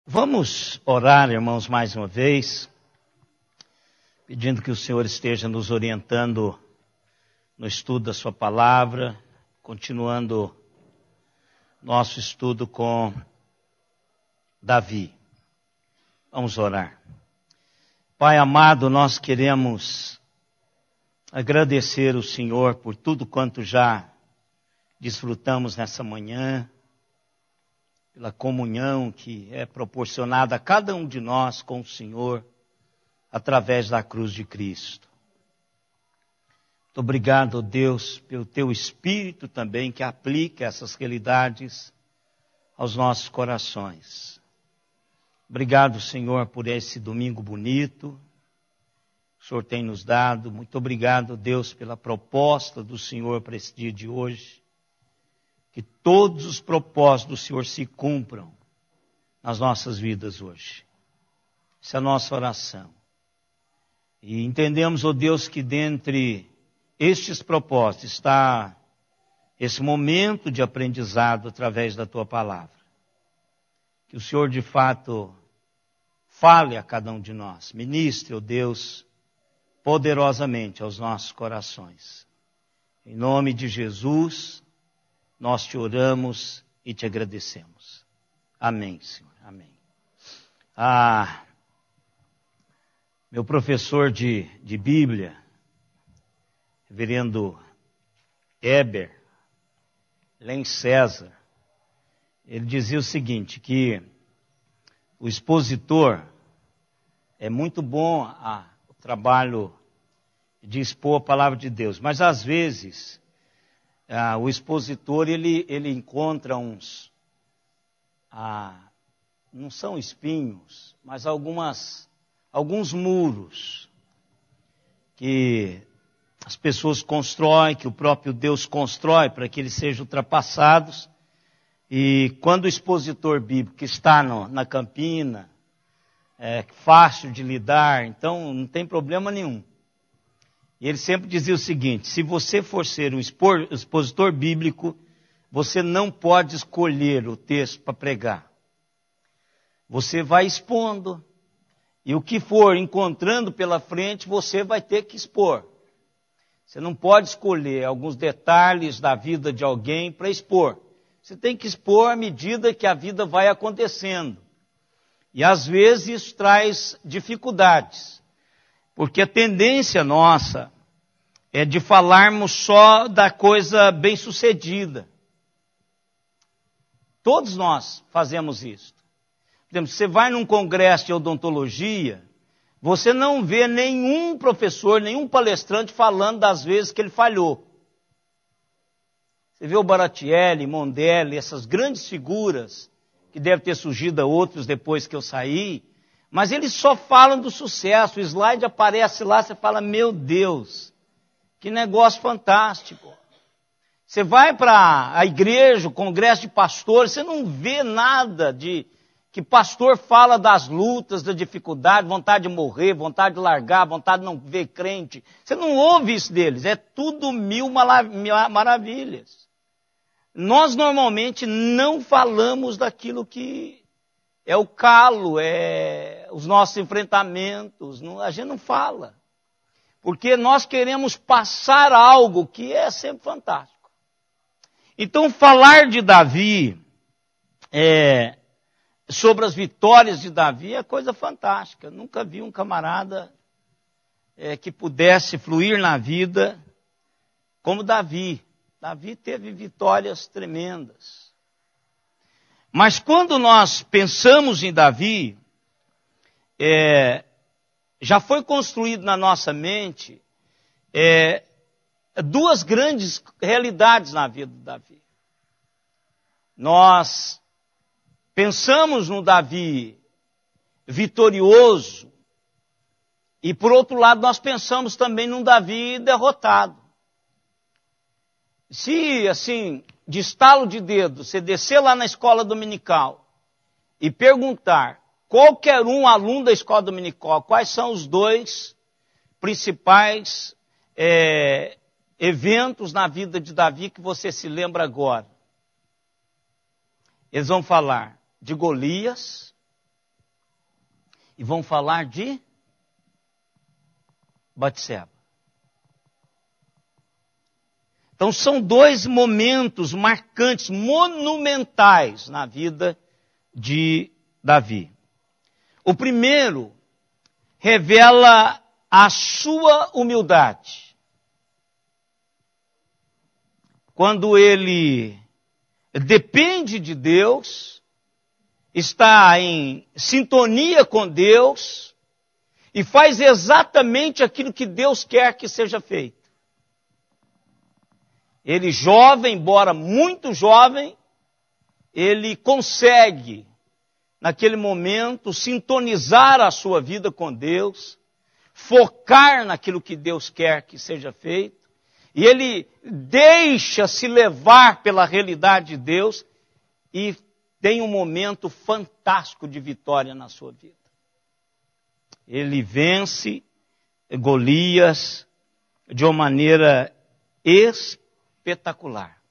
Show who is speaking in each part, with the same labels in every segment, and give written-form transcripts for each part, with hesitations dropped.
Speaker 1: Vamos orar, irmãos, mais uma vez, pedindo que o Senhor esteja nos orientando no estudo da sua palavra, continuando nosso estudo com Davi. Vamos orar. Pai amado, nós queremos agradecer o Senhor por tudo quanto já desfrutamos nessa manhã, pela comunhão que é proporcionada a cada um de nós com o Senhor, através da cruz de Cristo. Muito obrigado, Deus, pelo Teu Espírito também, que aplica essas realidades aos nossos corações. Obrigado, Senhor, por esse domingo bonito que o Senhor tem nos dado. Muito obrigado, Deus, pela proposta do Senhor para esse dia de hoje. Que todos os propósitos do Senhor se cumpram nas nossas vidas hoje. Essa é a nossa oração. E entendemos, ó Deus, que dentre estes propósitos está esse momento de aprendizado através da Tua palavra. Que o Senhor, de fato, fale a cada um de nós. Ministre, ó Deus, poderosamente aos nossos corações. Em nome de Jesus, nós te oramos e te agradecemos. Amém, Senhor. Amém. Meu professor de Bíblia, reverendo Heber, lá em César, ele dizia o seguinte, que o expositor é muito bom o trabalho de expor a palavra de Deus, mas às vezes o expositor ele encontra uns, não são espinhos, mas alguns muros que as pessoas constroem, que o próprio Deus constrói para que eles sejam ultrapassados. E quando o expositor bíblico está na campina, é fácil de lidar, então não tem problema nenhum. E ele sempre dizia o seguinte, se você for ser um expositor bíblico, você não pode escolher o texto para pregar. Você vai expondo, e o que for encontrando pela frente, você vai ter que expor. Você não pode escolher alguns detalhes da vida de alguém para expor. Você tem que expor à medida que a vida vai acontecendo. E às vezes isso traz dificuldades. Porque a tendência nossa é de falarmos só da coisa bem-sucedida. Todos nós fazemos isso. Por exemplo, você vai num congresso de odontologia, você não vê nenhum professor, nenhum palestrante falando das vezes que ele falhou. Você vê o Baratielli, Mondelli, essas grandes figuras, que devem ter surgido outros depois que eu saí, mas eles só falam do sucesso. O slide aparece lá, você fala, meu Deus, que negócio fantástico. Você vai para a igreja, o congresso de pastores, você não vê nada de que pastor fala das lutas, da dificuldade, vontade de morrer, vontade de largar, vontade de não ver crente. Você não ouve isso deles, é tudo mil maravilhas. Nós normalmente não falamos daquilo que é o calo, é os nossos enfrentamentos, a gente não fala. Porque nós queremos passar algo que é sempre fantástico. Então, falar de Davi, sobre as vitórias de Davi, é coisa fantástica. Eu nunca vi um camarada que pudesse fluir na vida como Davi. Davi teve vitórias tremendas. Mas quando nós pensamos em Davi, já foi construído na nossa mente duas grandes realidades na vida de Davi. Nós pensamos no Davi vitorioso e, por outro lado, nós pensamos também num Davi derrotado. Se, assim, de estalo de dedo, você descer lá na escola dominical e perguntar qualquer aluno da escola dominical, quais são os dois principais eventos na vida de Davi que você se lembra agora? Eles vão falar de Golias e vão falar de Batseba. Então são dois momentos marcantes, monumentais na vida de Davi. O primeiro revela a sua humildade. Quando ele depende de Deus, está em sintonia com Deus e faz exatamente aquilo que Deus quer que seja feito. Ele jovem, embora muito jovem, ele consegue, naquele momento, sintonizar a sua vida com Deus, focar naquilo que Deus quer que seja feito, e ele deixa-se levar pela realidade de Deus e tem um momento fantástico de vitória na sua vida. Ele vence Golias de uma maneira espetacular.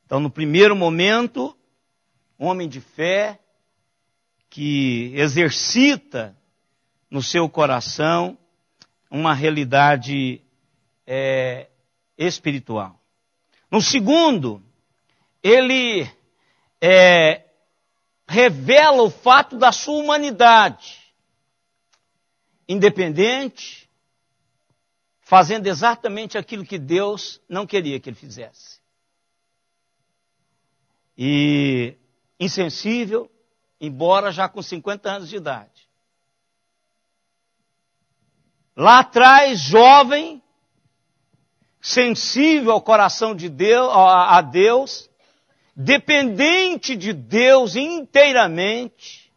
Speaker 1: Então, no primeiro momento, um homem de fé que exercita no seu coração uma realidade espiritual. No segundo, ele revela o fato da sua humanidade, independente, fazendo exatamente aquilo que Deus não queria que ele fizesse. E insensível, embora já com 50 anos de idade. Lá atrás, jovem, sensível ao coração de Deus, a Deus, dependente de Deus inteiramente.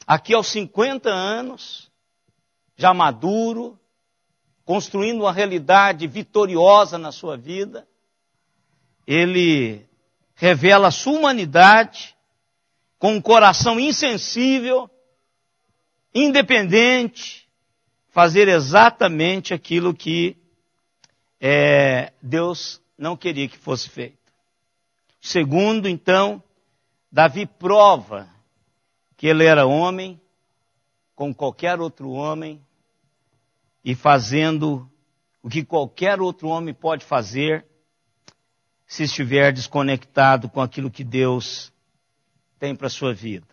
Speaker 1: Aqui aos 50 anos, já maduro, construindo uma realidade vitoriosa na sua vida, ele revela a sua humanidade com um coração insensível, independente, fazer exatamente aquilo que Deus não queria que fosse feito. Segundo, então, Davi prova que ele era homem, como qualquer outro homem, e fazendo o que qualquer outro homem pode fazer, se estiver desconectado com aquilo que Deus tem para a sua vida.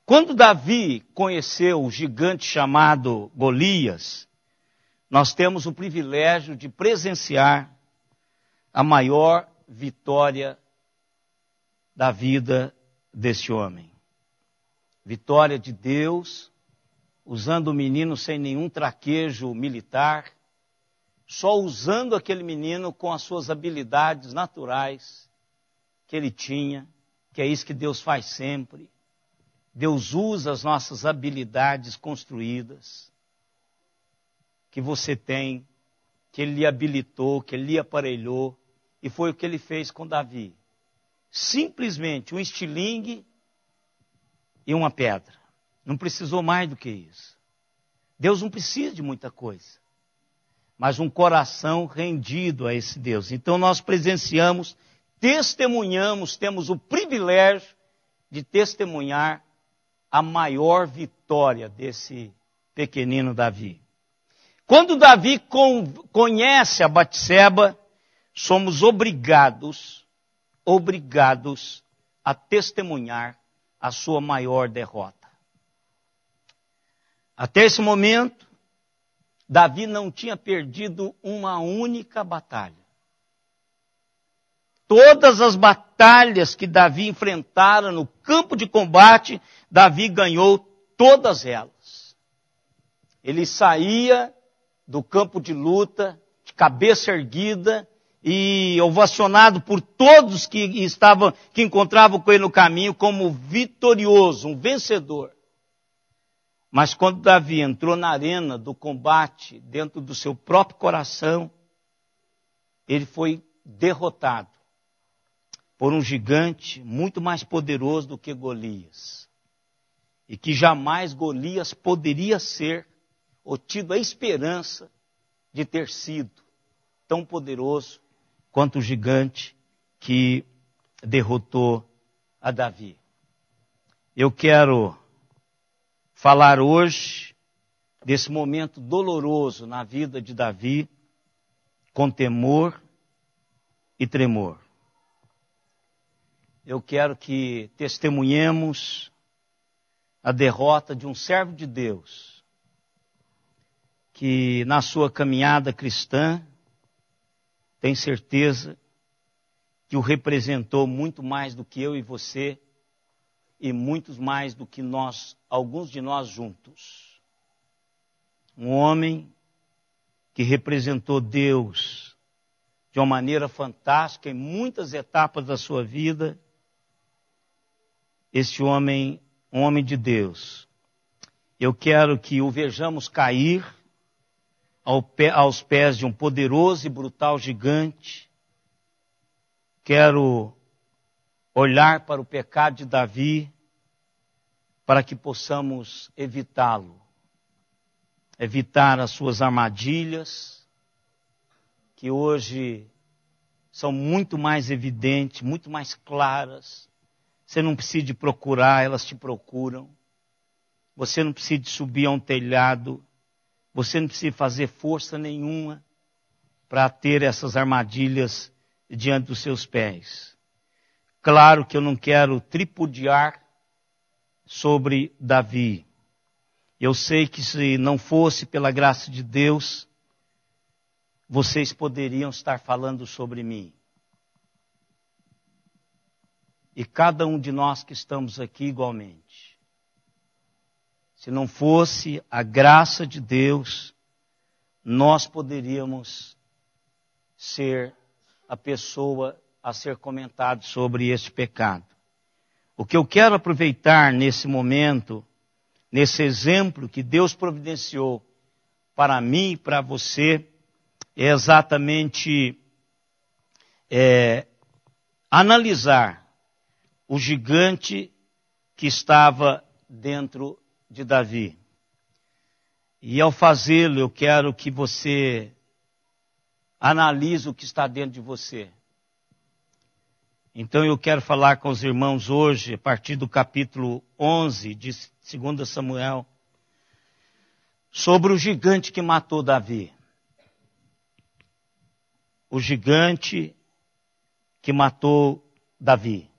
Speaker 1: Quando Davi conheceu o gigante chamado Golias, nós temos o privilégio de presenciar a maior vitória da vida desse homem. Vitória de Deus, usando o menino sem nenhum traquejo militar, só usando aquele menino com as suas habilidades naturais que ele tinha, que é isso que Deus faz sempre. Deus usa as nossas habilidades construídas, que você tem, que Ele lhe habilitou, que Ele lhe aparelhou, e foi o que Ele fez com Davi. Simplesmente um estilingue e uma pedra. Não precisou mais do que isso. Deus não precisa de muita coisa, mas um coração rendido a esse Deus. Então nós presenciamos, testemunhamos, temos o privilégio de testemunhar a maior vitória desse pequenino Davi. Quando Davi conhece a Batseba, somos obrigados a testemunhar a sua maior derrota. Até esse momento, Davi não tinha perdido uma única batalha. Todas as batalhas que Davi enfrentara no campo de combate, Davi ganhou todas elas. Ele saía do campo de luta, de cabeça erguida, e ovacionado por todos que encontravam com ele no caminho, como vitorioso, um vencedor. Mas quando Davi entrou na arena do combate, dentro do seu próprio coração, ele foi derrotado por um gigante muito mais poderoso do que Golias. E que jamais Golias poderia ser, ou tido a esperança de ter sido tão poderoso quanto o gigante que derrotou a Davi. Eu quero falar hoje desse momento doloroso na vida de Davi, com temor e tremor. Eu quero que testemunhemos a derrota de um servo de Deus, que na sua caminhada cristã, tem certeza que o representou muito mais do que eu e você, e muitos mais do que nós, alguns de nós juntos. Um homem que representou Deus de uma maneira fantástica em muitas etapas da sua vida. Este homem, um homem de Deus. Eu quero que o vejamos cair aos pés de um poderoso e brutal gigante. Quero olhar para o pecado de Davi, para que possamos evitá-lo. Evitar as suas armadilhas, que hoje são muito mais evidentes, muito mais claras. Você não precisa de procurar, elas te procuram. Você não precisa de subir a um telhado. Você não precisa fazer força nenhuma para ter essas armadilhas diante dos seus pés. Claro que eu não quero tripudiar sobre Davi. Eu sei que se não fosse pela graça de Deus, vocês poderiam estar falando sobre mim. E cada um de nós que estamos aqui igualmente. Se não fosse a graça de Deus, nós poderíamos ser a pessoa a ser comentado sobre este pecado. O que eu quero aproveitar nesse momento, nesse exemplo que Deus providenciou para mim e para você, é exatamente analisar o gigante que estava dentro de Davi. E ao fazê-lo, eu quero que você analise o que está dentro de você. Então eu quero falar com os irmãos hoje, a partir do capítulo 11 de 2 Samuel, sobre o gigante que matou Davi. O gigante que matou Davi.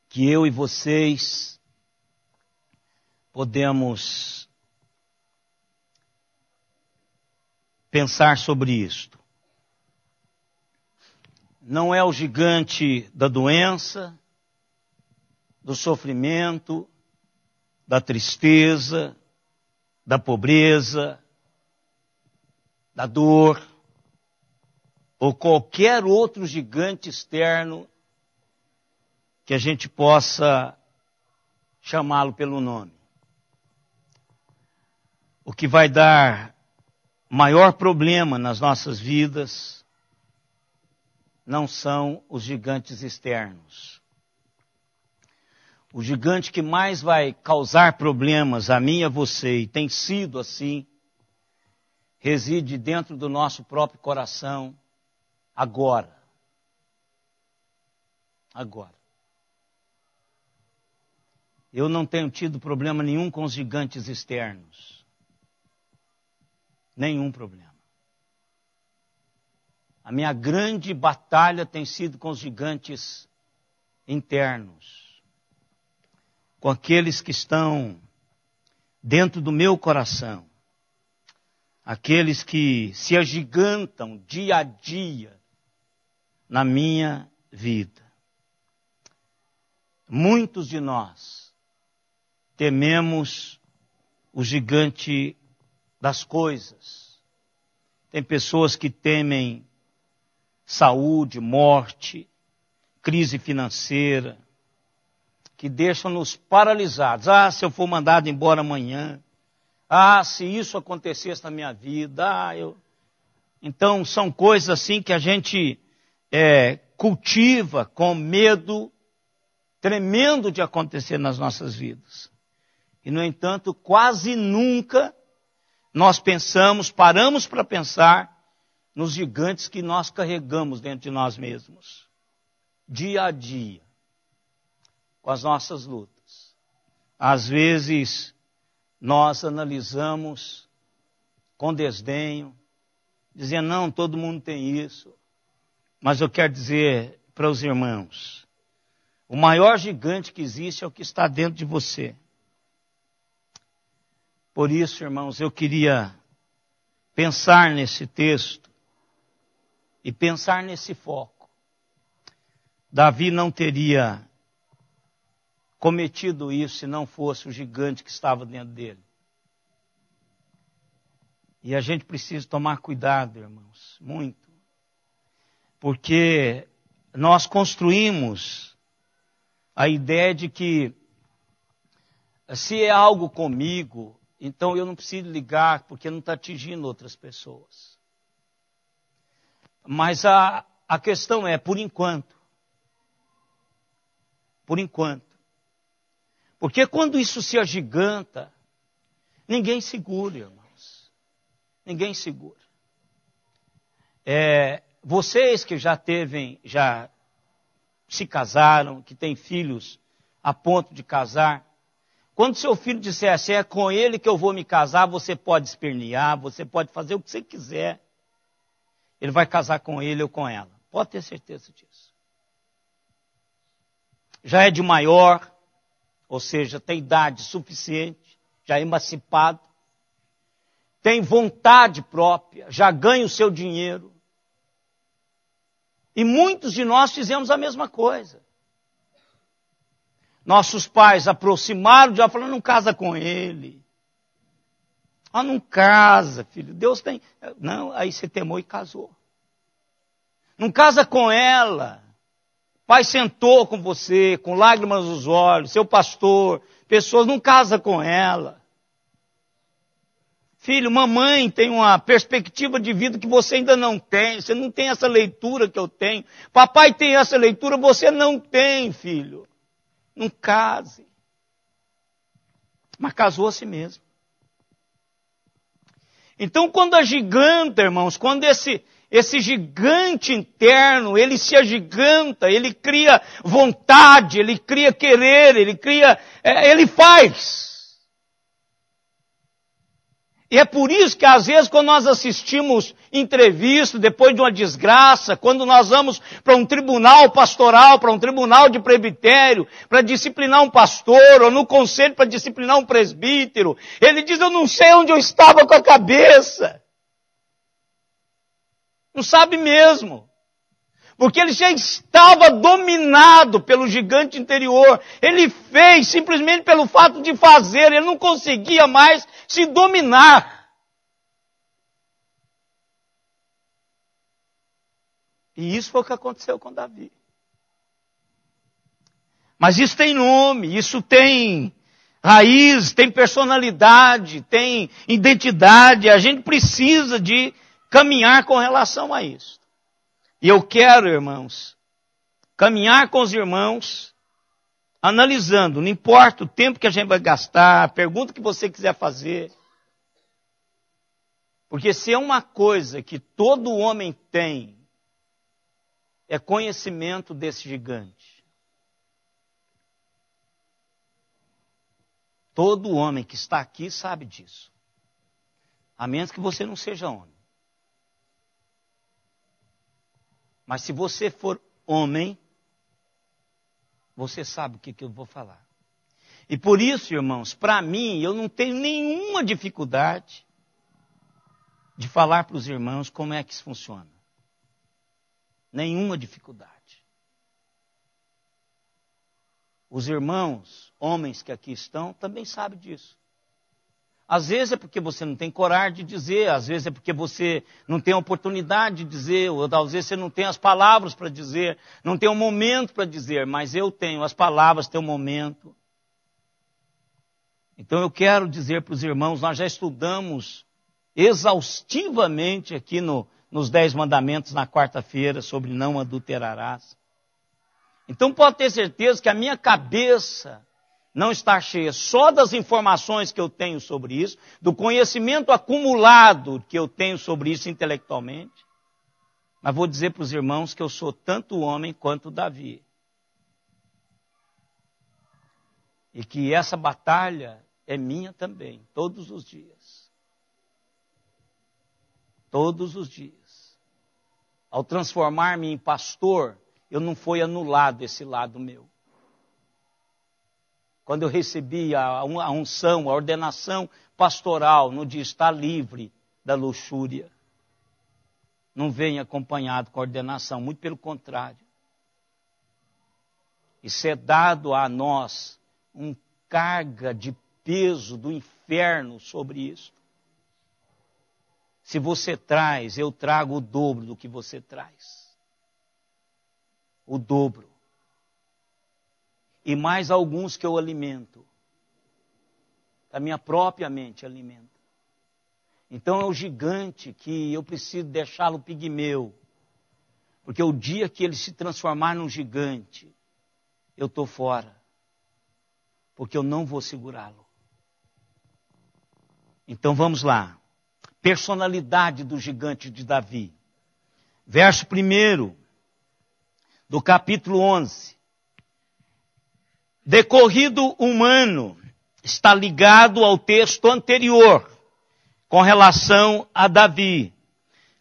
Speaker 1: Que eu e vocês podemos pensar sobre isto. Não é o gigante da doença, do sofrimento, da tristeza, da pobreza, da dor, ou qualquer outro gigante externo que a gente possa chamá-lo pelo nome. O que vai dar maior problema nas nossas vidas não são os gigantes externos. O gigante que mais vai causar problemas a mim e a você, e tem sido assim, reside dentro do nosso próprio coração agora. Agora. Eu não tenho tido problema nenhum com os gigantes externos. Nenhum problema. A minha grande batalha tem sido com os gigantes internos. Com aqueles que estão dentro do meu coração. Aqueles que se agigantam dia a dia na minha vida. Muitos de nós tememos o gigante das coisas. Tem pessoas que temem saúde, morte, crise financeira, que deixam-nos paralisados. Ah, se eu for mandado embora amanhã. Ah, se isso acontecesse na minha vida. Então, são coisas assim que a gente cultiva com medo tremendo de acontecer nas nossas vidas. E, no entanto, quase nunca nós paramos para pensar nos gigantes que nós carregamos dentro de nós mesmos. Dia a dia. com as nossas lutas. Às vezes, nós analisamos com desdenho, dizendo, não, todo mundo tem isso. Mas eu quero dizer para os irmãos, o maior gigante que existe é o que está dentro de você. Por isso, irmãos, eu queria pensar nesse texto e pensar nesse foco. Davi não teria cometido isso se não fosse o gigante que estava dentro dele. E a gente precisa tomar cuidado, irmãos, muito. Porque nós construímos a ideia de que se é algo comigo, então eu não preciso ligar porque não está atingindo outras pessoas. Mas a questão é, por enquanto. Por enquanto. Porque quando isso se agiganta, ninguém segura, irmãos. Ninguém segura. Vocês que já se casaram, que têm filhos a ponto de casar, quando seu filho disser assim, é com ele que eu vou me casar, você pode espernear, você pode fazer o que você quiser. Ele vai casar com ele ou com ela. Pode ter certeza disso. Já é de maior, ou seja, tem idade suficiente, já é emancipado, tem vontade própria, já ganha o seu dinheiro. E muitos de nós fizemos a mesma coisa. Nossos pais aproximaram, já falaram, não casa com ele. Ah, não casa, filho, Deus tem... Não, aí você temou e casou. Não casa com ela. Pai sentou com você, com lágrimas nos olhos, seu pastor, pessoas, não casa com ela. Filho, mamãe tem uma perspectiva de vida que você ainda não tem, você não tem essa leitura que eu tenho. Papai tem essa leitura, você não tem, filho. Não case. Mas casou a si mesmo. Então, quando agiganta, irmãos, quando esse gigante interno, ele se agiganta, ele cria vontade, ele cria querer, ele faz. E é por isso que às vezes quando nós assistimos entrevista, depois de uma desgraça, quando nós vamos para um tribunal pastoral, para um tribunal de presbitério, para disciplinar um pastor, ou no conselho para disciplinar um presbítero, ele diz, eu não sei onde eu estava com a cabeça. Não sabe mesmo. Porque ele já estava dominado pelo gigante interior. Ele fez simplesmente pelo fato de fazer. Ele não conseguia mais se dominar. E isso foi o que aconteceu com Davi. Mas isso tem nome, isso tem raiz, tem personalidade, tem identidade. A gente precisa de caminhar com relação a isso. E eu quero, irmãos, caminhar com os irmãos, analisando, não importa o tempo que a gente vai gastar, a pergunta que você quiser fazer. Porque se é uma coisa que todo homem tem, é conhecimento desse gigante. Todo homem que está aqui sabe disso. A menos que você não seja homem. Mas se você for homem, você sabe o que eu vou falar. E por isso, irmãos, para mim, eu não tenho nenhuma dificuldade de falar para os irmãos como é que isso funciona. Nenhuma dificuldade. Os irmãos, homens que aqui estão, também sabem disso. Às vezes é porque você não tem coragem de dizer, às vezes é porque você não tem a oportunidade de dizer, ou às vezes você não tem as palavras para dizer, não tem um momento para dizer, mas eu tenho as palavras, tenho um momento. Então eu quero dizer para os irmãos, nós já estudamos exaustivamente aqui nos 10 mandamentos na quarta-feira sobre não adulterarás. Então pode ter certeza que a minha cabeça não está cheia só das informações que eu tenho sobre isso, do conhecimento acumulado que eu tenho sobre isso intelectualmente, mas vou dizer para os irmãos que eu sou tanto homem quanto Davi. E que essa batalha é minha também, todos os dias. Todos os dias. Ao transformar-me em pastor, eu não fui anulado esse lado meu. Quando eu recebi a unção, a ordenação pastoral, no dia está livre da luxúria. Não vem acompanhado com a ordenação, muito pelo contrário. Isso é dado a nós, carga de peso do inferno sobre isso. Se você traz, eu trago o dobro do que você traz. O dobro. E mais alguns que eu alimento. Da minha própria mente alimento. Então é o gigante que eu preciso deixá-lo pigmeu. Porque o dia que ele se transformar num gigante, eu estou fora. Porque eu não vou segurá-lo. Então vamos lá. Personalidade do gigante de Davi. Verso 1 do capítulo 11. Decorrido humano está ligado ao texto anterior com relação a Davi.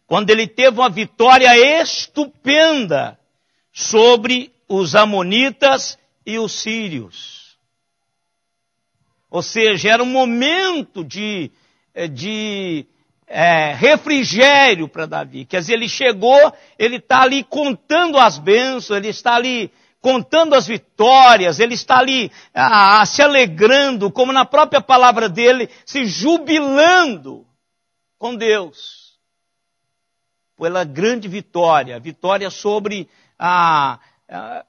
Speaker 1: Quando ele teve uma vitória estupenda sobre os amonitas e os sírios. Ou seja, era um momento de refrigério para Davi. Quer dizer, ele chegou, ele está ali contando as bênçãos, ele está ali contando as vitórias, ele está ali se alegrando, como na própria palavra dele, se jubilando com Deus. Pela grande vitória, vitória sobre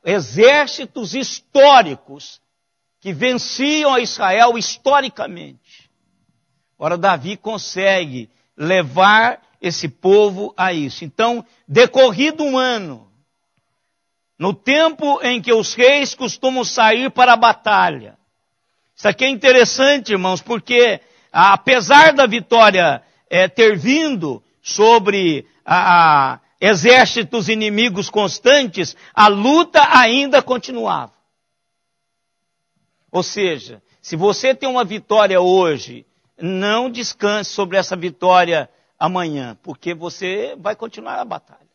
Speaker 1: exércitos históricos que venciam a Israel historicamente. Ora, Davi consegue levar esse povo a isso. Então, decorrido um ano, no tempo em que os reis costumam sair para a batalha. Isso aqui é interessante, irmãos, porque apesar da vitória ter vindo sobre exércitos inimigos constantes, a luta ainda continuava. Ou seja, se você tem uma vitória hoje, não descanse sobre essa vitória amanhã, porque você vai continuar a batalha.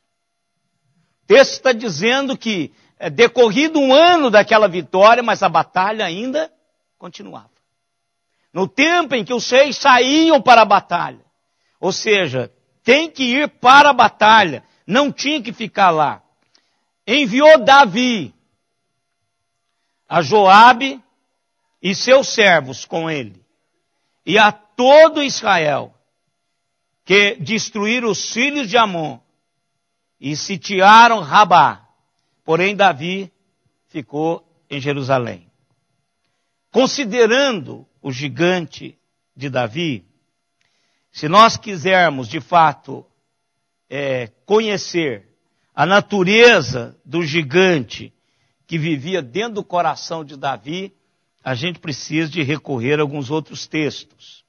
Speaker 1: O texto está dizendo que é decorrido um ano daquela vitória, mas a batalha ainda continuava. No tempo em que os reis saíam para a batalha, ou seja, tem que ir para a batalha, não tinha que ficar lá. Enviou Davi a Joabe e seus servos com ele, e a todo Israel, que destruíram os filhos de Amon, e sitiaram Rabá. Porém, Davi ficou em Jerusalém. Considerando o gigante de Davi, se nós quisermos, de fato, conhecer a natureza do gigante que vivia dentro do coração de Davi, a gente precisa de recorrer a alguns outros textos.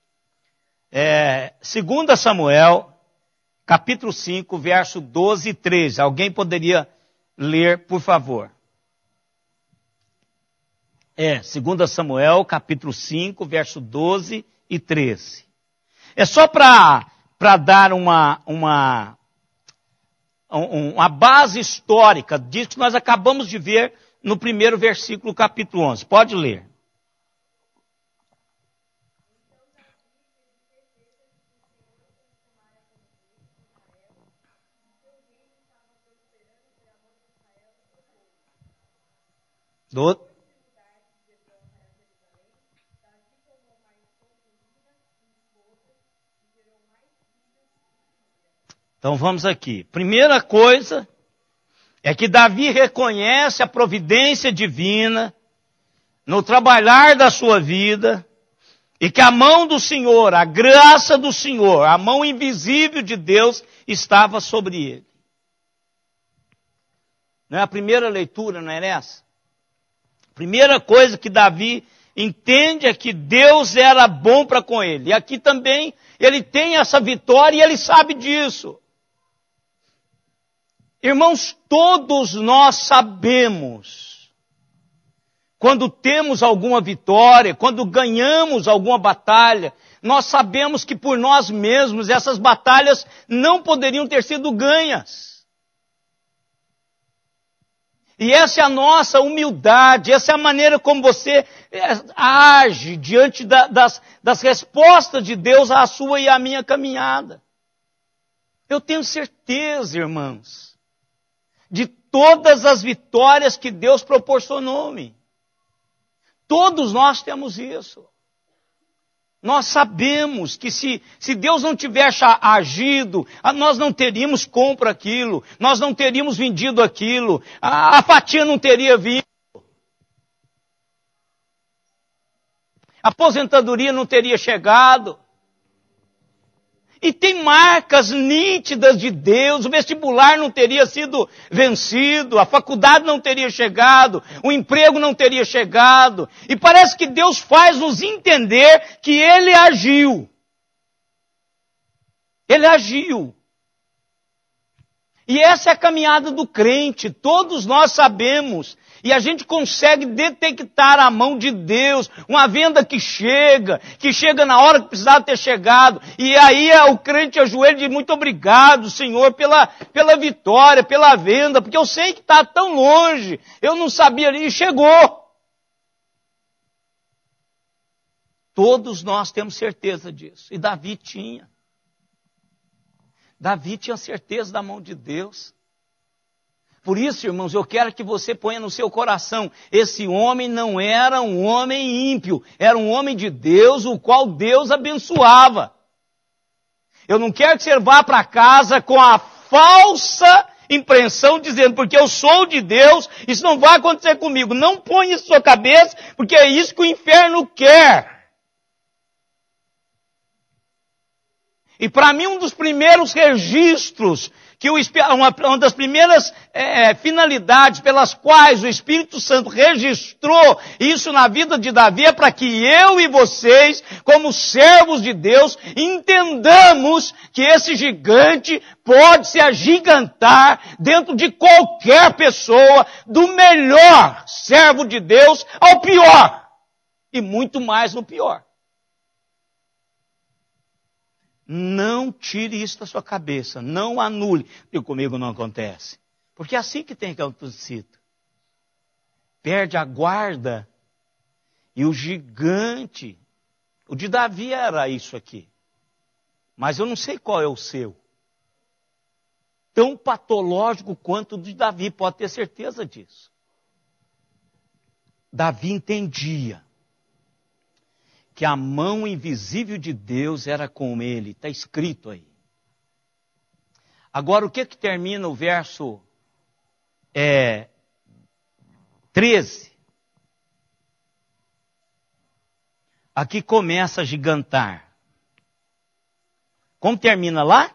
Speaker 1: 2 Samuel, capítulo 5, verso 12 e 13. Alguém poderia ler, por favor? 2 Samuel, capítulo 5, verso 12 e 13. É só para dar uma base histórica disso que nós acabamos de ver no primeiro versículo do capítulo 11. Pode ler. Então vamos aqui. Primeira coisa é que Davi reconhece a providência divina no trabalhar da sua vida e que a mão do Senhor, a graça do Senhor, a mão invisível de Deus estava sobre ele. Não é a primeira leitura, não é essa? Primeira coisa que Davi entende é que Deus era bom para com ele. E aqui também ele tem essa vitória e ele sabe disso. Irmãos, todos nós sabemos quando temos alguma vitória, quando ganhamos alguma batalha, nós sabemos que por nós mesmos essas batalhas não poderiam ter sido ganhas. E essa é a nossa humildade, essa é a maneira como você age diante das respostas de Deus à sua e à minha caminhada. Eu tenho certeza, irmãos, de todas as vitórias que Deus proporcionou-me. Todos nós temos isso. Nós sabemos que se Deus não tivesse agido, nós não teríamos compro aquilo, nós não teríamos vendido aquilo, a fatia não teria vindo, a aposentadoria não teria chegado. E tem marcas nítidas de Deus, o vestibular não teria sido vencido, a faculdade não teria chegado, o emprego não teria chegado. E parece que Deus faz nos entender que Ele agiu. Ele agiu. E essa é a caminhada do crente, todos nós sabemos. E a gente consegue detectar a mão de Deus, uma venda que chega na hora que precisava ter chegado. E aí o crente ajoelha e diz, muito obrigado, Senhor, pela vitória, pela venda, porque eu sei que está tão longe, eu não sabia, e chegou. Todos nós temos certeza disso, e Davi tinha. Davi tinha certeza da mão de Deus. Por isso, irmãos, eu quero que você ponha no seu coração, esse homem não era um homem ímpio, era um homem de Deus, o qual Deus abençoava. Eu não quero que você vá para casa com a falsa impressão dizendo, porque eu sou de Deus, isso não vai acontecer comigo. Não ponha isso na sua cabeça, porque é isso que o inferno quer. E para mim, um dos primeiros registros, uma das primeiras finalidades pelas quais o Espírito Santo registrou isso na vida de Davi é para que eu e vocês, como servos de Deus, entendamos que esse gigante pode se agigantar dentro de qualquer pessoa, do melhor servo de Deus ao pior, e muito mais no pior. Não tire isso da sua cabeça, não anule. E comigo não acontece. Porque é assim que tem acontecido. Perde a guarda e o gigante, o de Davi era isso aqui. Mas eu não sei qual é o seu. Tão patológico quanto o de Davi, pode ter certeza disso. Davi entendia que a mão invisível de Deus era com ele. Está escrito aí. Agora, o que termina o verso 13? Aqui começa a gigantar. Como termina lá?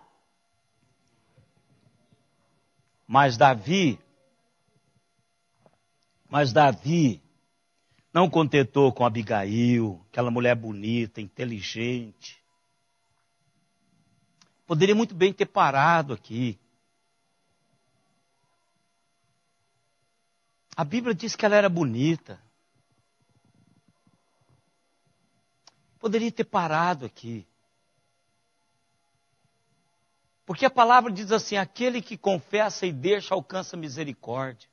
Speaker 1: Mas Davi não contentou com Abigail, aquela mulher bonita, inteligente. Poderia muito bem ter parado aqui. A Bíblia diz que ela era bonita. Poderia ter parado aqui. Porque a palavra diz assim, aquele que confessa e deixa alcança misericórdia.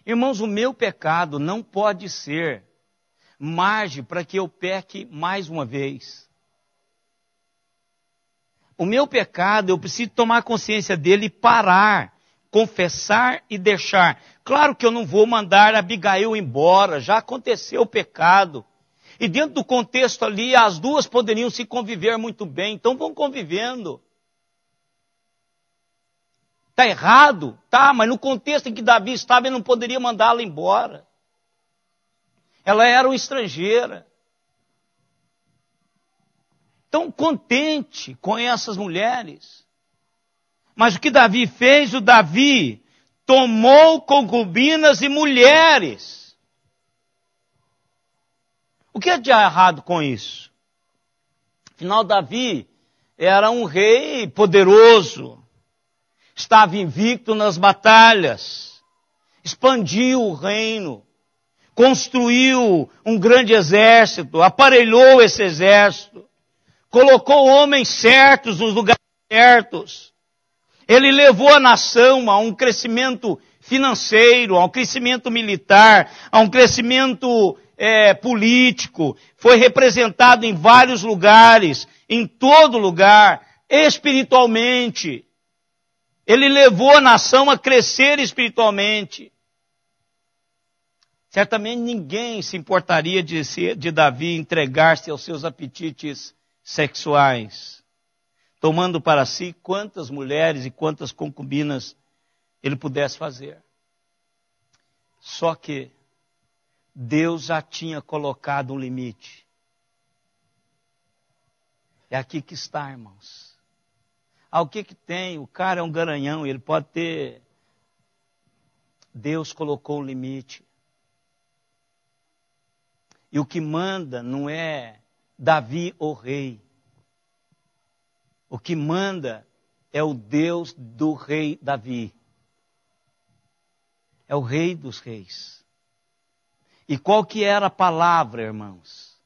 Speaker 1: Irmãos, o meu pecado não pode ser margem para que eu peque mais uma vez. O meu pecado, eu preciso tomar consciência dele e parar, confessar e deixar. Claro que eu não vou mandar Abigail embora, já aconteceu o pecado. E dentro do contexto ali, as duas poderiam se conviver muito bem, então vão convivendo. Está errado? Tá, mas no contexto em que Davi estava, ele não poderia mandá-la embora. Ela era uma estrangeira. Então, contente com essas mulheres. Mas o que Davi fez? O Davi tomou concubinas e mulheres. O que é de errado com isso? Afinal, Davi era um rei poderoso. Estava invicto nas batalhas. expandiu o reino, construiu um grande exército, aparelhou esse exército, colocou homens certos nos lugares certos. Ele levou a nação a um crescimento financeiro, a um crescimento militar, a um crescimento político. Foi representado em vários lugares, em todo lugar, espiritualmente. Ele levou a nação a crescer espiritualmente. Certamente ninguém se importaria de Davi entregar-se aos seus apetites sexuais, tomando para si quantas mulheres e quantas concubinas ele pudesse fazer. Só que Deus já tinha colocado um limite. É aqui que está, irmãos. O que tem? O cara é um garanhão, ele pode ter... Deus colocou um limite. E o que manda não é Davi o rei. O que manda é o Deus do rei Davi. É o rei dos reis. E qual que era a palavra, irmãos?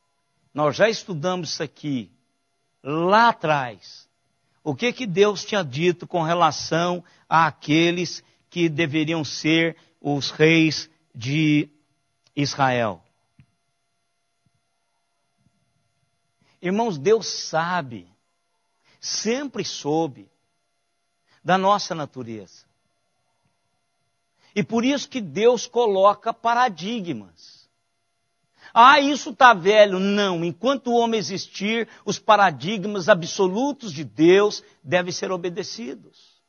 Speaker 1: Nós já estudamos isso aqui, lá atrás. O que Deus tinha dito com relação àqueles que deveriam ser os reis de Israel? Irmãos, Deus sabe, sempre soube, da nossa natureza. E por isso que Deus coloca paradigmas. Isso está velho. Não, enquanto o homem existir, os paradigmas absolutos de Deus devem ser obedecidos.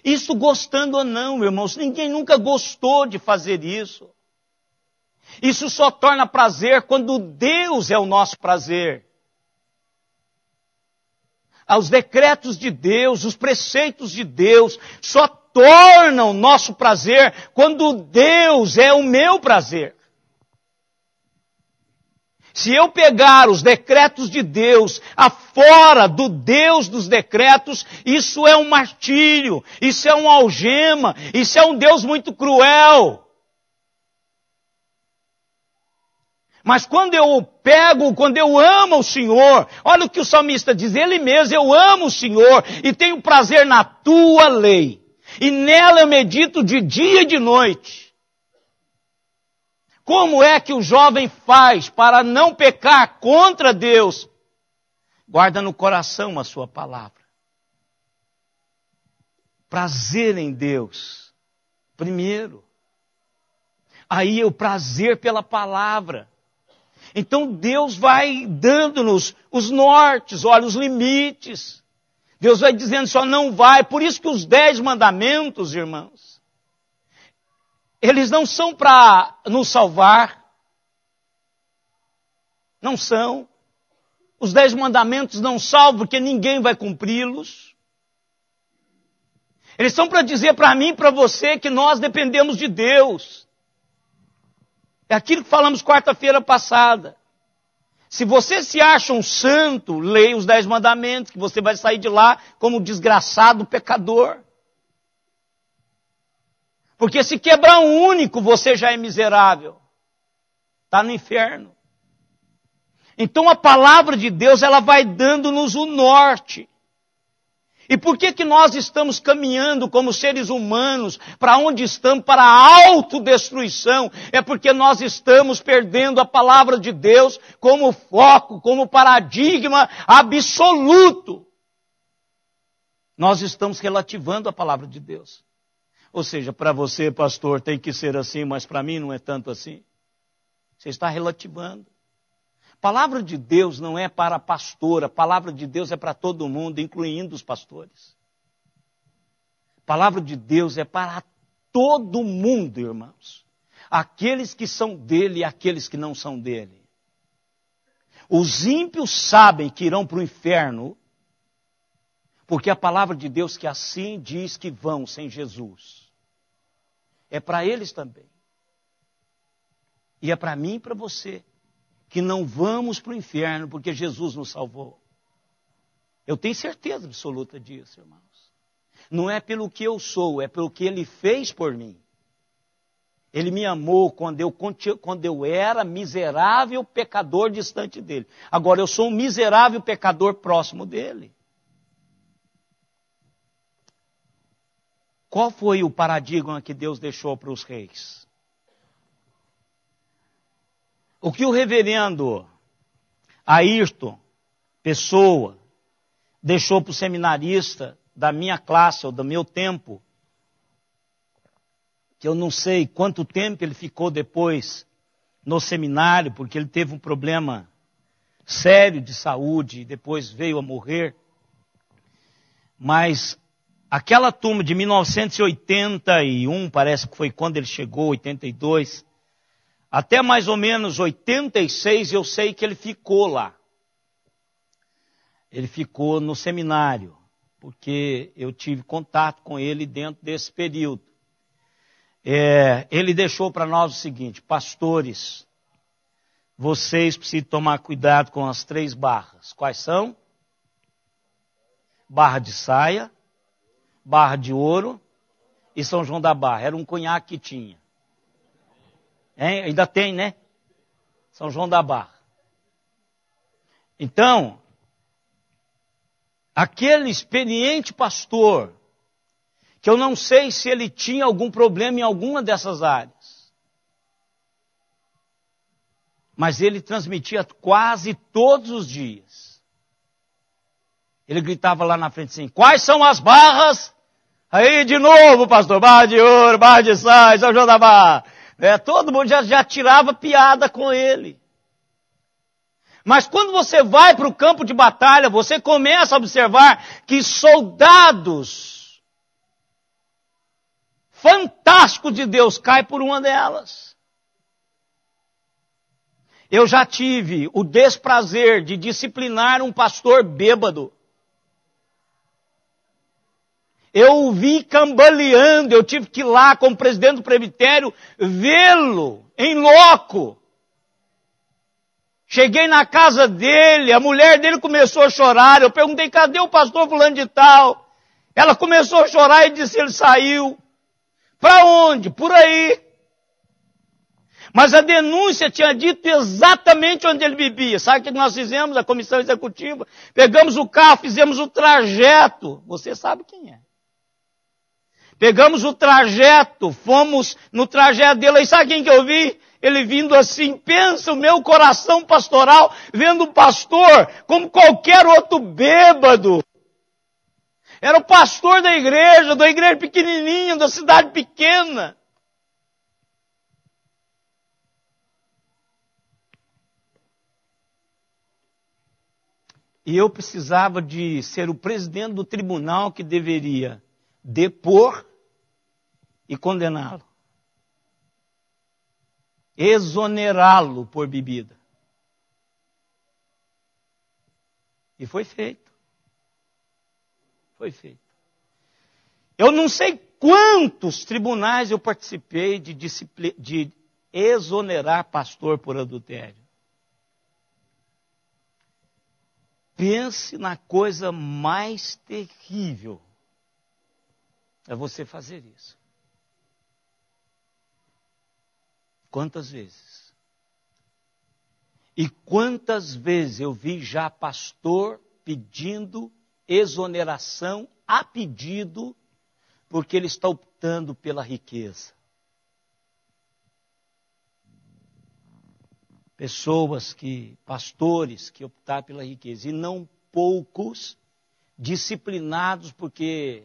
Speaker 1: Isso gostando ou não, irmãos, ninguém nunca gostou de fazer isso. Isso só torna prazer quando Deus é o nosso prazer. Os decretos de Deus, os preceitos de Deus, só tornam nosso prazer quando Deus é o meu prazer. Se eu pegar os decretos de Deus afora do Deus dos decretos, isso é um martírio, isso é uma algema, isso é um Deus muito cruel. Mas quando eu amo o Senhor, olha o que o salmista diz, ele mesmo, eu amo o Senhor e tenho prazer na tua lei. E nela eu medito de dia e de noite. Como é que o jovem faz para não pecar contra Deus? Guarda no coração a sua palavra. Prazer em Deus, primeiro. Aí o prazer pela palavra. Então Deus vai dando-nos os nortes, olha, os limites. Deus vai dizendo só não vai. Por isso que os 10 mandamentos, irmãos, eles não são para nos salvar. Não são. Os 10 mandamentos não salvam porque ninguém vai cumpri-los. Eles são para dizer para mim e para você que nós dependemos de Deus. É aquilo que falamos quarta-feira passada. Se você se acha um santo, leia os 10 mandamentos, que você vai sair de lá como desgraçado pecador. Porque se quebrar um único, você já é miserável. Está no inferno. Então a palavra de Deus, ela vai dando-nos o norte. E por que nós estamos caminhando como seres humanos para onde estamos? Para a autodestruição. É porque nós estamos perdendo a palavra de Deus como foco, como paradigma absoluto. Nós estamos relativando a palavra de Deus. Ou seja, para você, pastor, tem que ser assim, mas para mim não é tanto assim. Você está relativando. Palavra de Deus não é para pastor, a palavra de Deus é para todo mundo, incluindo os pastores. Palavra de Deus é para todo mundo, irmãos. Aqueles que são dele e aqueles que não são dele. Os ímpios sabem que irão para o inferno, porque a palavra de Deus que assim diz que vão sem Jesus. É para eles também. E é para mim e para você. Que não vamos para o inferno porque Jesus nos salvou. Eu tenho certeza absoluta disso, irmãos. não é pelo que eu sou, é pelo que Ele fez por mim. Ele me amou quando eu era miserável pecador distante dele. Agora eu sou um miserável pecador próximo dele. Qual foi o paradigma que Deus deixou para os reis? O que o reverendo Ayrton Pessoa deixou para o seminarista da minha classe ou do meu tempo, que eu não sei quanto tempo ele ficou depois no seminário, porque ele teve um problema sério de saúde e depois veio a morrer. Mas aquela turma de 1981, parece que foi quando ele chegou, 82, até mais ou menos 86 eu sei que ele ficou lá. Ele ficou no seminário, porque eu tive contato com ele dentro desse período. Ele deixou para nós o seguinte: pastores, vocês precisam tomar cuidado com as 3 barras. Quais são? Barra de saia, barra de ouro e São João da Barra. Era um cunhaque que tinha. Ainda tem, né? São João da Barra. Então, aquele experiente pastor, que eu não sei se ele tinha algum problema em alguma dessas áreas, mas ele transmitia quase todos os dias. Ele gritava lá na frente assim: quais são as barras? Aí de novo, pastor, barra de ouro, barra de saia, São João da Barra. Todo mundo já tirava piada com ele. Mas quando você vai para o campo de batalha, você começa a observar que soldados fantásticos de Deus caem por uma delas. Eu já tive o desprazer de disciplinar um pastor bêbado. Eu o vi cambaleando, eu tive que ir lá como presidente do presbitério vê-lo em loco. Cheguei na casa dele, a mulher dele começou a chorar. Eu perguntei: cadê o pastor fulano de tal? Ela começou a chorar e disse: ele saiu. Para onde? Por aí. Mas a denúncia tinha dito exatamente onde ele vivia. Sabe o que nós fizemos, a comissão executiva? Pegamos o carro, fizemos o trajeto. Você sabe quem é. Pegamos o trajeto, fomos no trajeto dele. E sabe quem que eu vi? Ele vindo assim. Pensa o meu coração pastoral, vendo o pastor como qualquer outro bêbado. Era o pastor da igreja pequenininha, da cidade pequena. E eu precisava de ser o presidente do tribunal que deveria depor e condená-lo. Exonerá-lo por bebida. E foi feito. Foi feito. Eu não sei quantos tribunais eu participei de exonerar pastor por adultério. Pense na coisa mais terrível. É você fazer isso. Quantas vezes? E quantas vezes eu vi já pastor pedindo exoneração a pedido, porque ele está optando pela riqueza. Pastores que optaram pela riqueza, e não poucos disciplinados porque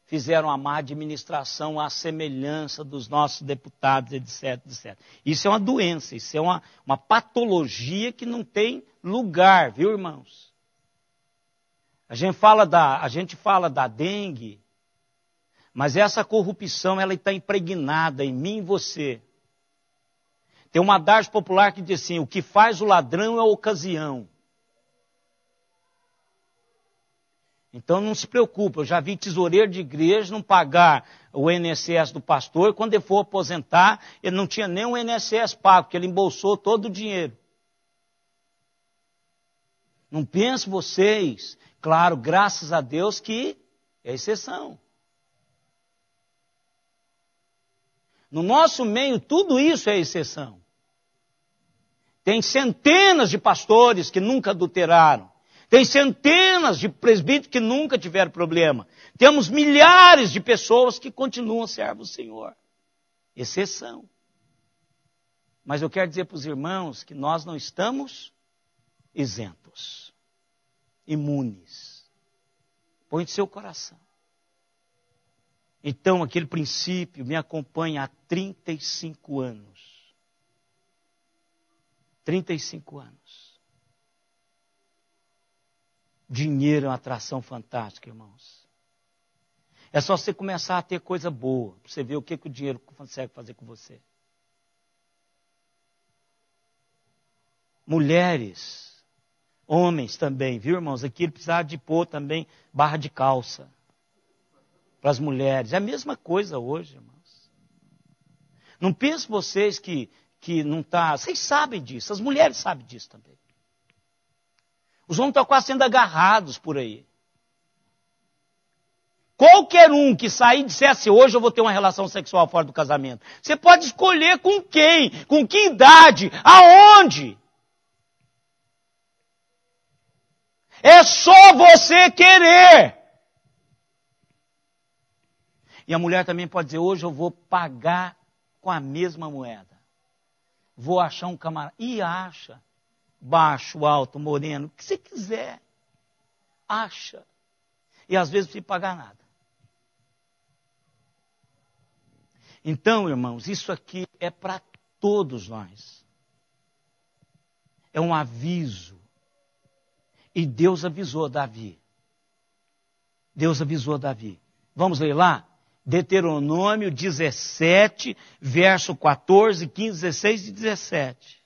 Speaker 1: fizeram a má administração à semelhança dos nossos deputados, etc, etc. Isso é uma doença, isso é uma patologia que não tem lugar, viu, irmãos? A gente fala da dengue, mas essa corrupção ela está impregnada em mim e você. Tem uma adagem popular que diz assim: o que faz o ladrão é a ocasião. Então não se preocupe, eu já vi tesoureiro de igreja não pagar o INSS do pastor, quando ele for aposentar, ele não tinha nem o INSS pago, porque ele embolsou todo o dinheiro. Não pense vocês, claro, graças a Deus que é exceção. No nosso meio, tudo isso é exceção. Tem centenas de pastores que nunca adulteraram. Tem centenas de presbíteros que nunca tiveram problema. Temos milhares de pessoas que continuam servos do Senhor. Exceção. Mas eu quero dizer para os irmãos que nós não estamos isentos, imunes. Põe no seu coração. Então, aquele princípio me acompanha há 35 anos. 35 anos. Dinheiro é uma atração fantástica, irmãos. É só você começar a ter coisa boa, para você ver o que o dinheiro consegue fazer com você. Mulheres, homens também, viu, irmãos? Aqui ele precisava de pôr também barra de calça para as mulheres. É a mesma coisa hoje, irmãos. Não pensem vocês que não está... Vocês sabem disso, as mulheres sabem disso também. Os homens estão quase sendo agarrados por aí. Qualquer um que sair e dissesse hoje eu vou ter uma relação sexual fora do casamento. Você pode escolher com quem, com que idade, aonde. É só você querer. E a mulher também pode dizer, hoje eu vou pagar com a mesma moeda. Vou achar um camarada. E acha. Baixo, alto, moreno, o que você quiser. Acha. E às vezes não precisa pagar nada. Então, irmãos, isso aqui é para todos nós. É um aviso. E Deus avisou Davi. Deus avisou Davi. Vamos ler lá? Deuteronômio 17, verso 14, 15, 16 e 17.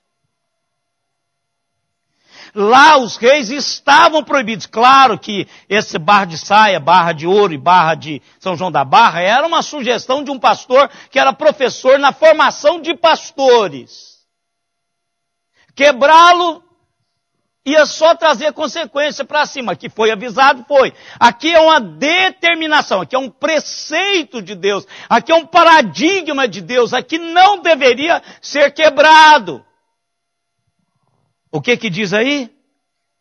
Speaker 1: Lá os reis estavam proibidos. Claro que esse barra de saia, barra de ouro e barra de São João da Barra era uma sugestão de um pastor que era professor na formação de pastores. Quebrá-lo ia só trazer consequência para cima. Aqui foi avisado, foi. Aqui é uma determinação, aqui é um preceito de Deus, aqui é um paradigma de Deus, aqui não deveria ser quebrado. O que diz aí?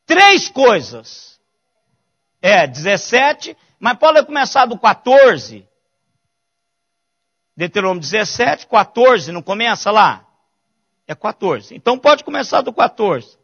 Speaker 1: 3 coisas. 17, mas pode começar do 14. Deuteronômio 17, 14, não começa lá? É 14. Então pode começar do 14.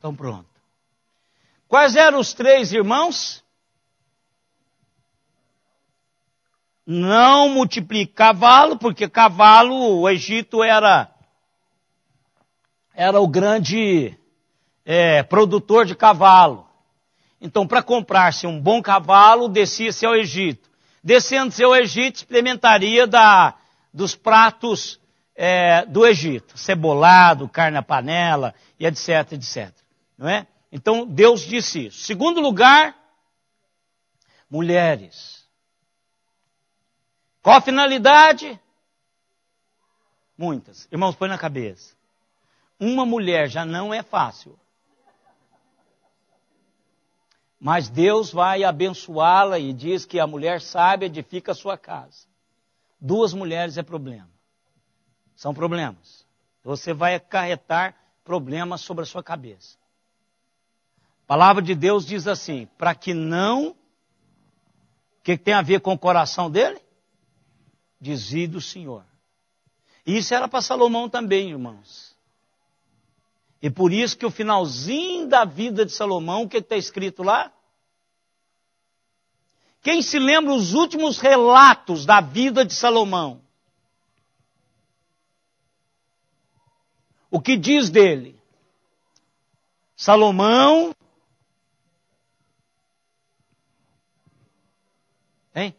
Speaker 1: Então pronto. Quais eram os 3 irmãos? Não multiplique cavalo, porque cavalo, o Egito era o grande produtor de cavalo. Então, para comprar-se um bom cavalo, descia-se ao Egito. Descendo-se ao Egito, experimentaria dos pratos do Egito. Cebolado, carne à panela, e etc, etc. Não é? Então, Deus disse isso. Segundo lugar, mulheres. Qual a finalidade? Muitas. Irmãos, põe na cabeça. Uma mulher já não é fácil. Mas Deus vai abençoá-la e diz que a mulher sábia edifica a sua casa. 2 mulheres é problema. São problemas. Você vai acarretar problemas sobre a sua cabeça. A palavra de Deus diz assim, para que não... O que tem a ver com o coração dele? Desvie do Senhor. Isso era para Salomão também, irmãos. E por isso que o finalzinho da vida de Salomão, o que está escrito lá? Quem se lembra os últimos relatos da vida de Salomão? O que diz dele? Salomão... Hein?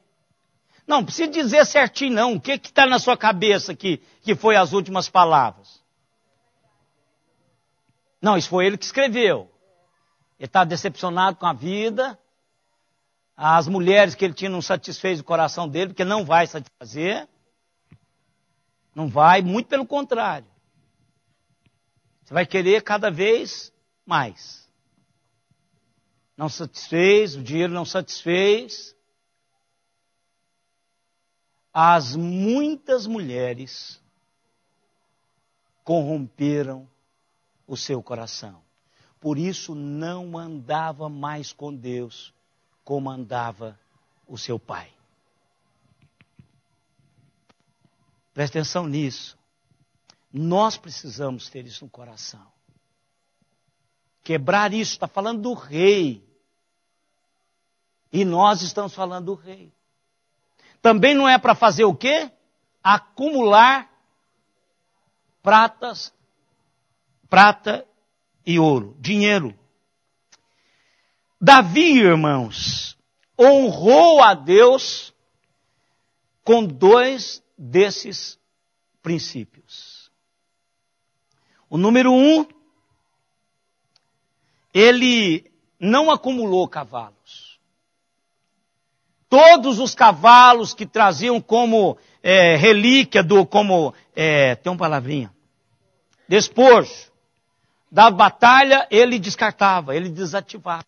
Speaker 1: Não precisa dizer certinho não. O que está na sua cabeça que foi as últimas palavras? Não, isso foi ele que escreveu. Ele está decepcionado com a vida. As mulheres que ele tinha não satisfez o coração dele, porque não vai satisfazer. Não vai, muito pelo contrário. Você vai querer cada vez mais. Não satisfez, o dinheiro não satisfez. As muitas mulheres corromperam o seu coração. Por isso não andava mais com Deus como andava o seu pai. Preste atenção nisso. Nós precisamos ter isso no coração. Quebrar isso, está falando do rei. E nós estamos falando do rei. Também não é para fazer o quê? Acumular prata e ouro, dinheiro. Davi, irmãos, honrou a Deus com 2 desses princípios. O número 1, ele não acumulou cavalos. Todos os cavalos que traziam como relíquia, tem uma palavrinha, despojo da batalha, ele descartava, ele desativava.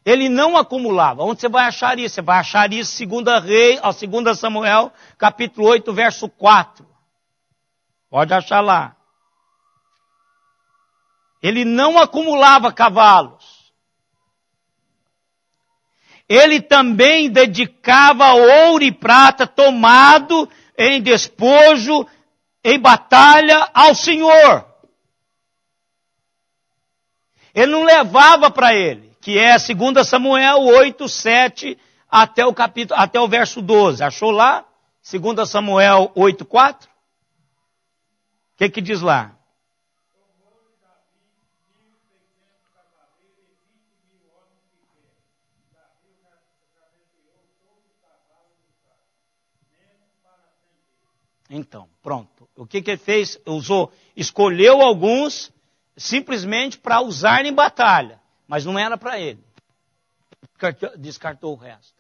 Speaker 1: Ele não acumulava. Onde você vai achar isso? Você vai achar isso em 2 Samuel, capítulo 8, verso 4. Pode achar lá. Ele não acumulava cavalos. Ele também dedicava ouro e prata tomado em despojo, em batalha ao Senhor. Ele não levava para ele, que é 2 Samuel 8, 7, até o verso 12. Achou lá? 2 Samuel 8, 4? O que diz lá? Então, pronto. O que ele fez? Escolheu alguns simplesmente para usar em batalha, mas não era para ele. Descartou o resto.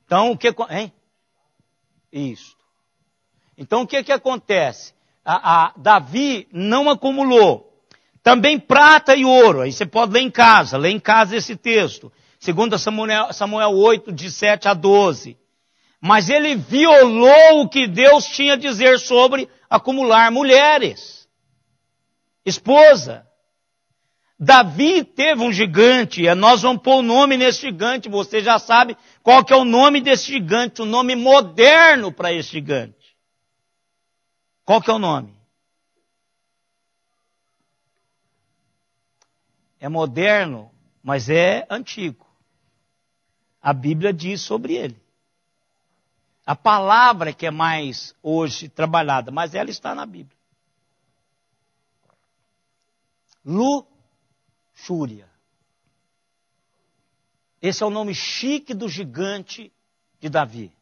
Speaker 1: Então, o que... Hein? Isso. Então, o que acontece? Davi não acumulou. Também prata e ouro. Aí você pode ler em casa esse texto. 2 Samuel 8, de 7 a 12. Mas ele violou o que Deus tinha a dizer sobre acumular mulheres. Esposa. Davi teve um gigante, e nós vamos pôr o nome nesse gigante, você já sabe qual que é o nome desse gigante, o nome moderno para esse gigante. Qual que é o nome? É moderno, mas é antigo. A Bíblia diz sobre ele. A palavra que é mais hoje trabalhada, mas ela está na Bíblia. Luxúria. Esse é o nome chique do gigante de Davi.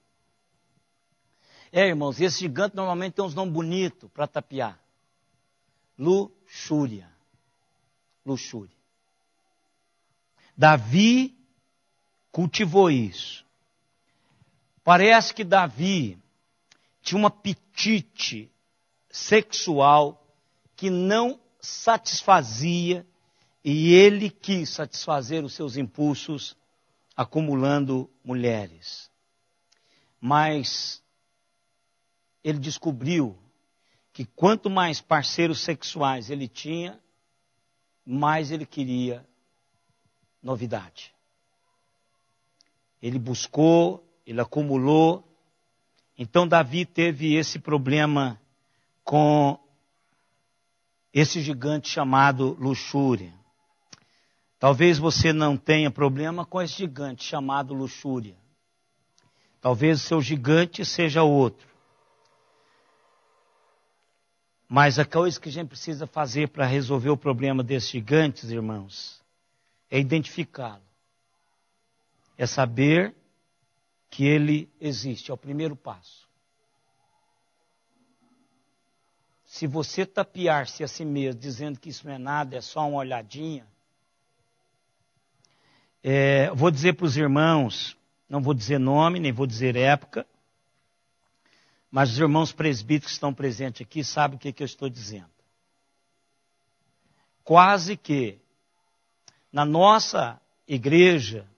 Speaker 1: Irmãos, esse gigante normalmente tem uns nomes bonitos para tapear. Luxúria. Luxúria. Davi cultivou isso. Parece que Davi tinha um apetite sexual que não satisfazia e ele quis satisfazer os seus impulsos acumulando mulheres. Mas ele descobriu que quanto mais parceiros sexuais ele tinha, mais ele queria novidade. Ele buscou, ele acumulou. Então Davi teve esse problema com esse gigante chamado luxúria. Talvez você não tenha problema com esse gigante chamado luxúria. Talvez o seu gigante seja outro. Mas a coisa que a gente precisa fazer para resolver o problema desses gigantes, irmãos, é identificá-lo. É saber que ele existe, é o primeiro passo. Se você tapiar-se a si mesmo, dizendo que isso não é nada, é só uma olhadinha, vou dizer para os irmãos, não vou dizer nome, nem vou dizer época, mas os irmãos presbíteros que estão presentes aqui sabem o que eu estou dizendo. Quase que na nossa igreja,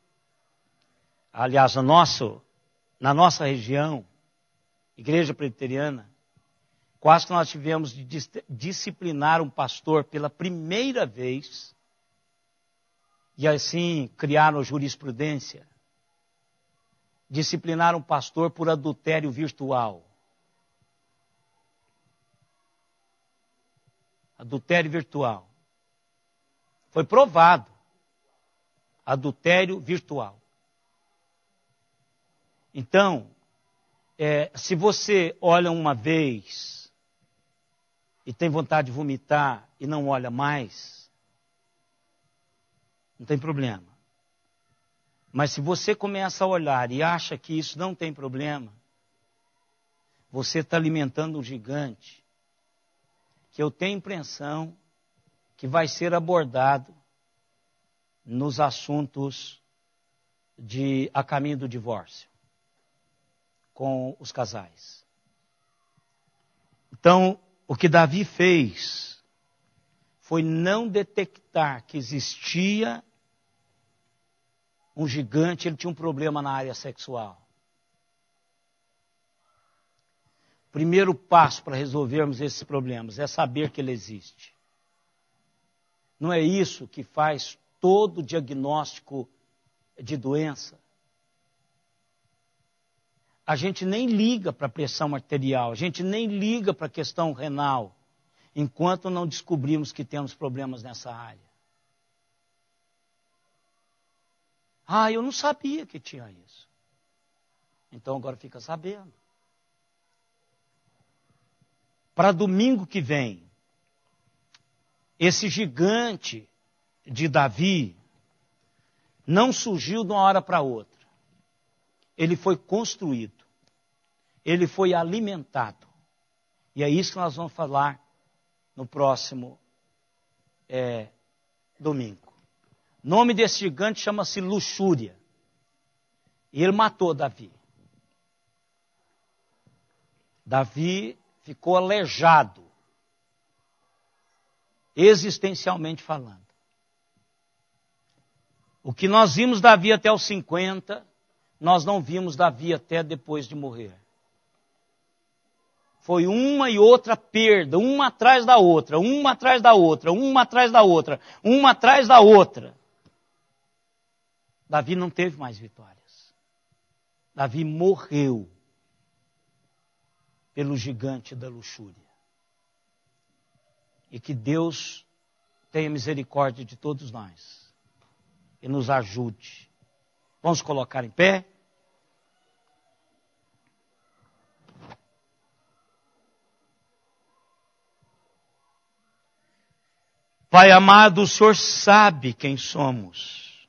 Speaker 1: aliás, na nossa região, igreja presbiteriana, quase que nós tivemos de disciplinar um pastor pela primeira vez e assim criaram jurisprudência. Disciplinar um pastor por adultério virtual. Adultério virtual. Foi provado. Adultério virtual. Então, se você olha uma vez e tem vontade de vomitar e não olha mais, não tem problema. Mas se você começa a olhar e acha que isso não tem problema, você está alimentando um gigante que eu tenho a impressão que vai ser abordado nos assuntos a caminho do divórcio com os casais. Então, o que Davi fez foi não detectar que existia um gigante, ele tinha um problema na área sexual. Primeiro passo para resolvermos esses problemas é saber que ele existe. Não é isso que faz todo o diagnóstico de doença. A gente nem liga para a pressão arterial, a gente nem liga para a questão renal, enquanto não descobrimos que temos problemas nessa área. Eu não sabia que tinha isso. Então agora fica sabendo. Para domingo que vem, esse gigante de Davi não surgiu de uma hora para outra. Ele foi construído. Ele foi alimentado. E é isso que nós vamos falar no próximo domingo. O nome desse gigante chama-se Luxúria. E ele matou Davi. Davi ficou aleijado, existencialmente falando. O que nós vimos Davi até os 50, nós não vimos Davi até depois de morrer. Foi uma e outra perda, uma atrás da outra, uma atrás da outra, uma atrás da outra, uma atrás da outra. Davi não teve mais vitórias. Davi morreu pelo gigante da luxúria. E que Deus tenha misericórdia de todos nós e nos ajude. Vamos colocar em pé? Pai amado, o Senhor sabe quem somos.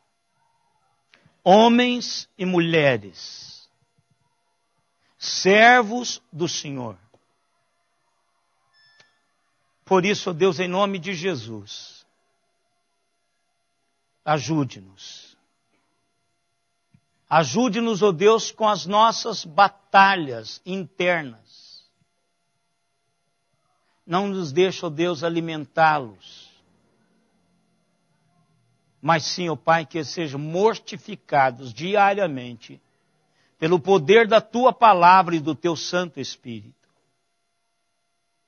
Speaker 1: Homens e mulheres, servos do Senhor. Por isso, ó Deus, em nome de Jesus, ajude-nos. Ajude-nos, ó Deus, com as nossas batalhas internas. Não nos deixe, ó Deus, alimentá-los. Mas sim, ó Pai, que sejam mortificados diariamente pelo poder da Tua palavra e do Teu Santo Espírito.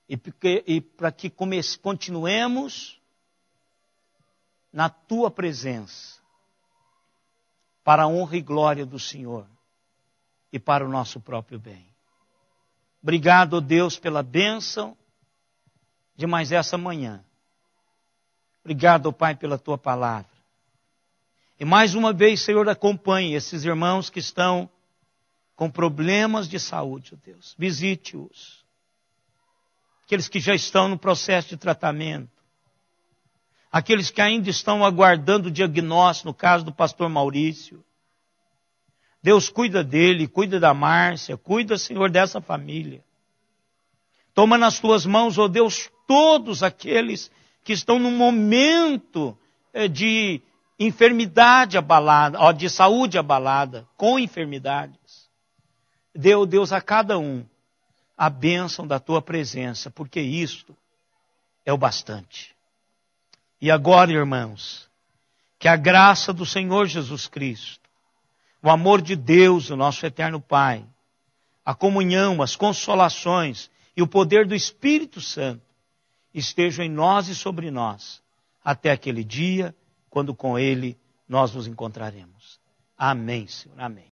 Speaker 1: E para que continuemos na Tua presença, para a honra e glória do Senhor e para o nosso próprio bem. Obrigado, ó Deus, pela bênção de mais essa manhã. Obrigado, ó Pai, pela Tua palavra. E mais uma vez, Senhor, acompanhe esses irmãos que estão com problemas de saúde, ó Deus. Visite-os. Aqueles que já estão no processo de tratamento. Aqueles que ainda estão aguardando o diagnóstico, no caso do pastor Maurício. Deus, cuida dele, cuida da Márcia, cuida, Senhor, dessa família. Toma nas tuas mãos, ó Deus, todos aqueles que estão num momento de enfermidade abalada, de saúde abalada, com enfermidades. Dê, ó Deus, a cada um a bênção da tua presença, porque isto é o bastante. E agora, irmãos, que a graça do Senhor Jesus Cristo, o amor de Deus, o nosso eterno Pai, a comunhão, as consolações e o poder do Espírito Santo estejam em nós e sobre nós, até aquele dia, quando com Ele nós nos encontraremos. Amém, Senhor. Amém.